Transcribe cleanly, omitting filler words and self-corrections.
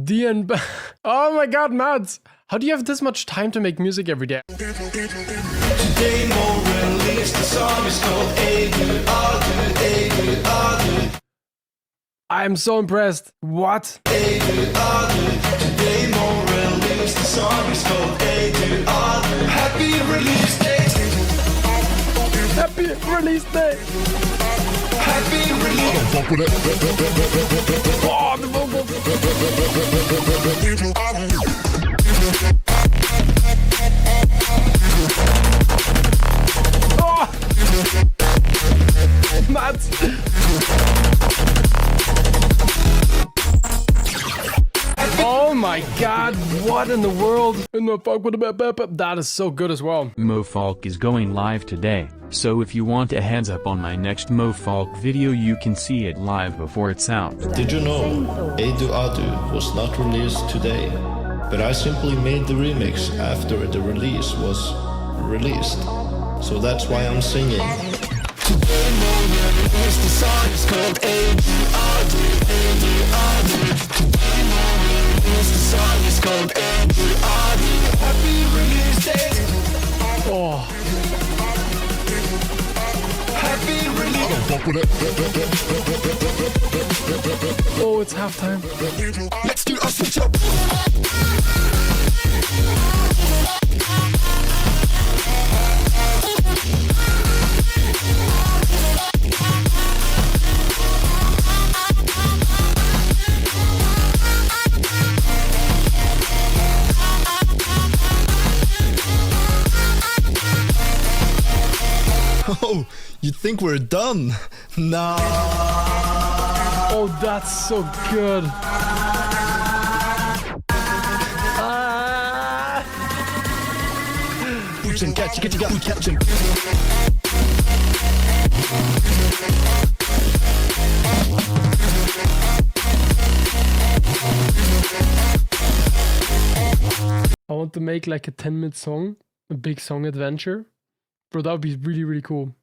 The end. Oh my god, Mads! How do you have this much time to make music every day? Today more release, the song is called A Good, All Good, A Good, All Good. I'm so impressed. What? A Good, All Good. Today more release, the song is called A Good, All Good. Happy release day. Happy release day! Happy release. Oh, the vocals! Oh! Mads! Oh my god, what in the world? That is so good as well. Falk is going live today, so if you want a heads up on my next Falk video you can see it live before it's out. Did you know Adu Adu was not released today, but I simply made the remix after the release was released, so that's why I'm singing. Today more release, the song is called A Good, All Good, A Good, All Good. Today more release, the song is called A Good, All Good. Happy release day. Oh. Happy release. Oh, it's halftime. Let's do a switch up. Oh, you think we're done? Nah. Oh, that's so good. I want to make like a 10-minute song, a big song adventure. Bro, that would be really, really cool.